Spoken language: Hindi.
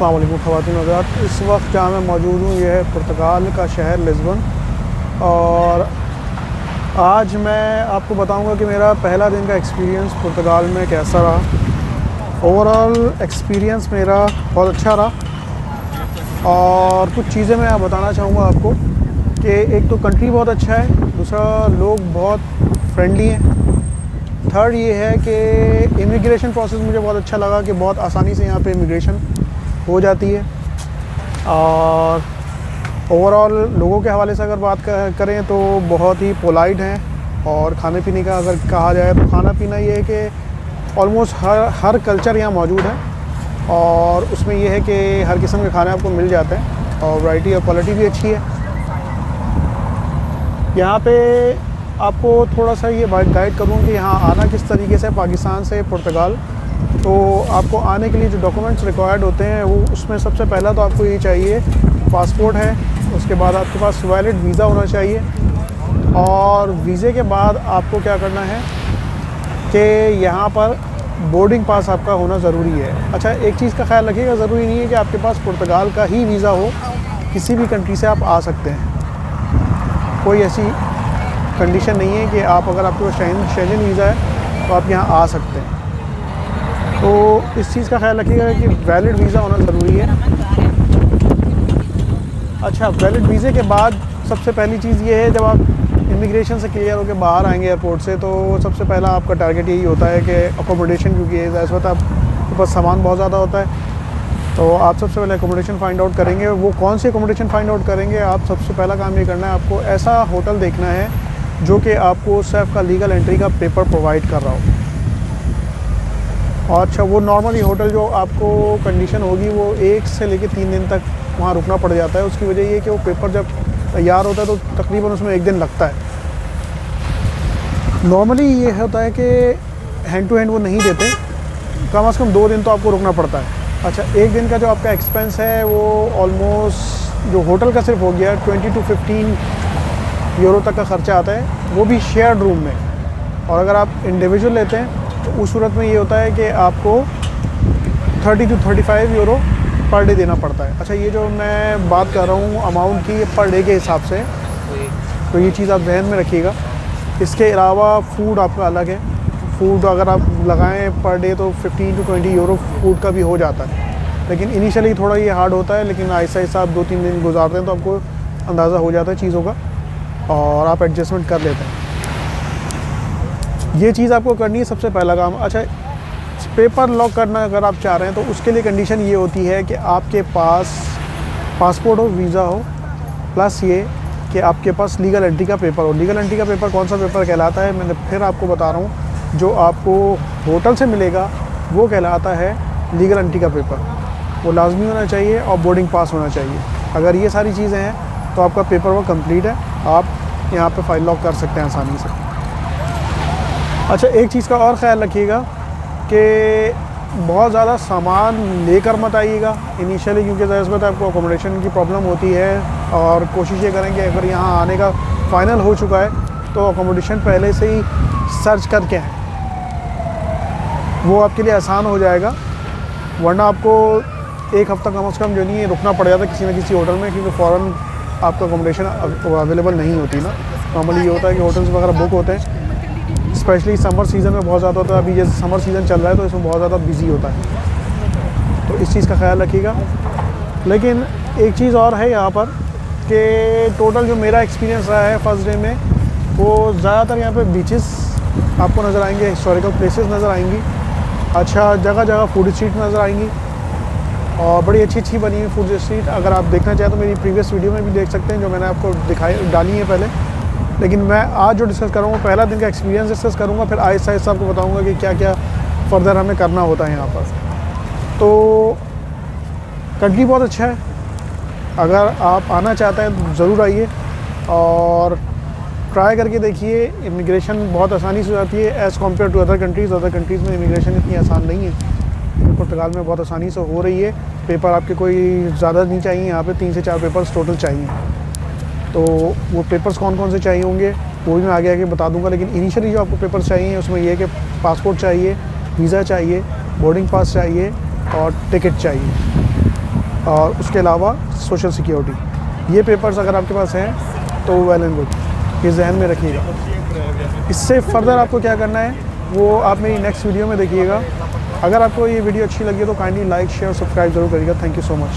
अस्सलाम वालेकुम ख़वातीन और हज़रात। इस वक्त जहाँ मैं मौजूद हूँ यह है पुर्तगाल का शहर लिस्बन। और आज मैं आपको बताऊँगा कि मेरा पहला दिन का एक्सपीरियंस पुर्तगाल में कैसा रहा। ओवरऑल एक्सपीरियंस मेरा बहुत अच्छा रहा और कुछ चीज़ें मैं बताना चाहूँगा आपको कि एक तो कंट्री बहुत अच्छा है, दूसरा लोग बहुत फ्रेंडली हैं, थर्ड ये है कि इमिग्रेशन प्रोसेस मुझे बहुत अच्छा लगा कि बहुत आसानी से यहाँ पे इमिग्रेशन हो जाती है। और ओवरऑल लोगों के हवाले से अगर बात करें तो बहुत ही पोलाइट हैं। और खाने पीने का अगर कहा जाए तो खाना पीना ये है कि ऑलमोस्ट हर कल्चर यहाँ मौजूद है और उसमें यह है कि हर किस्म के खाने आपको मिल जाते हैं और वैरायटी और क्वालिटी भी अच्छी है। यहाँ पे आपको थोड़ा सा ये गाइड करूँ कि यहाँ आना किस तरीके से पाकिस्तान से पुर्तगाल। तो आपको आने के लिए जो डॉक्यूमेंट्स रिक्वायर्ड होते हैं वो उसमें सबसे पहला तो आपको ये चाहिए पासपोर्ट है, उसके बाद आपके पास वैलिड वीज़ा होना चाहिए और वीज़े के बाद आपको क्या करना है कि यहाँ पर बोर्डिंग पास आपका होना ज़रूरी है। अच्छा, एक चीज़ का ख्याल रखिएगा, ज़रूरी नहीं है कि आपके पास पुर्तगाल का ही वीज़ा हो, किसी भी कंट्री से आप आ सकते हैं। कोई ऐसी कंडीशन नहीं है कि आप अगर आपके पास शेंजन वीज़ा है तो आप यहाँ आ सकते हैं। तो इस चीज़ का ख्याल रखिएगा कि वैलिड वीज़ा होना ज़रूरी है। अच्छा, वैलिड वीज़े के बाद सबसे पहली चीज़ ये है, जब आप इमिग्रेशन से क्लियर होकर बाहर आएंगे एयरपोर्ट से तो सबसे पहला आपका टारगेट यही होता है कि अकोमोडेशन, क्योंकि इस वक्त आपके पास सामान बहुत ज़्यादा होता है तो आप सबसे पहले अकोमोडेशन फ़ाइंड आउट करेंगे। वो कौन सी अकोमोडेशन फ़ाइंड आउट करेंगे, आप सबसे पहला काम ये करना है, आपको ऐसा होटल देखना है जो कि आपको सैफ का लीगल एंट्री का पेपर प्रोवाइड कर रहा हो। और अच्छा, वो नॉर्मली होटल जो आपको कंडीशन होगी वो 1 से लेकर 3 दिन तक वहाँ रुकना पड़ जाता है। उसकी वजह ये है कि वो पेपर जब तैयार होता है तो तकरीबन उसमें 1 दिन लगता है। नॉर्मली ये होता है कि हैंड टू हैंड वो नहीं देते, कम से कम 2 दिन तो आपको रुकना पड़ता है। अच्छा, 1 दिन का जो आपका एक्सपेंस है वो ऑलमोस्ट जो होटल का सिर्फ हो गया 20 to 15 यूरो तक का ख़र्चा आता है, वो भी शेयर्ड रूम में। और अगर आप इंडिविजुअल लेते हैं तो उस सूरत में ये होता है कि आपको 30 to 35 यूरो पर डे देना पड़ता है। अच्छा, ये जो मैं बात कर रहा हूँ अमाउंट की, पर डे के हिसाब से, तो ये चीज़ आप जहन में रखिएगा। इसके अलावा फ़ूड आपका अलग है। फ़ूड अगर आप लगाएं पर डे तो 15 to 20 यूरो फ़ूड का भी हो जाता है, लेकिन इनिशियली थोड़ा ये हार्ड होता है, लेकिन ऐसा आप 2-3 दिन गुजारते हैं तो आपको अंदाज़ा हो जाता है चीज़ों का और आप एडजस्टमेंट कर लेते हैं। ये चीज़ आपको करनी है सबसे पहला काम। अच्छा, पेपर लॉक करना अगर आप चाह रहे हैं तो उसके लिए कंडीशन ये होती है कि आपके पास पासपोर्ट हो, वीज़ा हो, प्लस ये कि आपके पास लीगल एंट्री का पेपर हो। लीगल एंट्री का पेपर कौन सा पेपर कहलाता है, मैंने फिर आपको बता रहा हूँ, जो आपको होटल से मिलेगा वो कहलाता है लीगल एंट्री का पेपर। वो लाजमी होना चाहिए और बोर्डिंग पास होना चाहिए। अगर ये सारी चीज़ें हैं तो आपका पेपर वर्क कंप्लीट है, आप यहाँ पे फाइल लॉक कर सकते हैं आसानी से। अच्छा, एक चीज़ का और ख़्याल रखिएगा कि बहुत ज़्यादा सामान लेकर मत आइएगा इनिशियली, क्योंकि ज़रूरत आपको अकोमोडेशन की प्रॉब्लम होती है। और कोशिश ये करें कि अगर यहाँ आने का फ़ाइनल हो चुका है तो अकोमोडेशन पहले से ही सर्च करके आएँ, वो आपके लिए आसान हो जाएगा। वरना आपको 1 हफ़्ता कम से कम जो नहीं है रुकना पड़ जाता किसी न किसी होटल में, क्योंकि फ़ौरन आपका अकोमोडेशन अवेलेबल नहीं होती ना। नॉर्मली ये होता है कि होटल्स वगैरह बुक होते हैं, स्पेशली समर सीज़न में बहुत ज़्यादा होता है। अभी जैसे समर सीज़न चल रहा है तो इसमें बहुत ज़्यादा बिज़ी होता है, तो इस चीज़ का ख्याल रखिएगा। लेकिन एक चीज़ और है यहाँ पर कि टोटल जो मेरा एक्सपीरियंस रहा है फर्स्ट डे में, वो ज़्यादातर यहाँ पे बीचेस आपको नज़र आएंगे, हिस्टोरिकल प्लेसेस नज़र आएंगी। अच्छा, जगह जगह फूड स्ट्रीट नज़र आएंगी और बड़ी अच्छी बनी हुई फूड स्ट्रीट। अगर आप देखना चाहें तो मेरी प्रीवियस वीडियो में भी देख सकते हैं, जो मैंने आपको डाली है पहले। लेकिन मैं आज जो डिस्कस करूँगा पहला दिन का एक्सपीरियंस डिस्कस करूँगा, फिर आहिस्ता आहिस्ता आपको बताऊँगा कि क्या क्या फ़र्दर हमें करना होता है यहाँ पर। तो कंट्री बहुत अच्छा है, अगर आप आना चाहते हैं तो ज़रूर आइए और ट्राई करके देखिए। इमिग्रेशन बहुत आसानी से हो जाती है as compare to other countries. Other countries में इमिग्रेशन इतनी आसान नहीं है, पुर्तगाल में बहुत आसानी से हो रही है। पेपर आपके कोई ज़्यादा नहीं चाहिए, यहाँ पे 3 से 4 पेपर्स टोटल चाहिए। तो वो पेपर्स कौन कौन से चाहिए होंगे वो भी मैं आगे आगे बता दूंगा। लेकिन इनिशियली जो आपको पेपर्स चाहिए उसमें ये है कि पासपोर्ट चाहिए, वीज़ा चाहिए, बोर्डिंग पास चाहिए और टिकट चाहिए। और उसके अलावा सोशल सिक्योरिटी। ये पेपर्स अगर आपके पास हैं तो वेल एंड गुड, ये जहन में रखिएगा। इससे फर्दर आपको क्या करना है वो आप मेरी नेक्स्ट वीडियो में देखिएगा। अगर आपको ये वीडियो अच्छी लगी तो काइंडली लाइक शेयर सब्सक्राइब जरूर करिएगा। Thank you so much.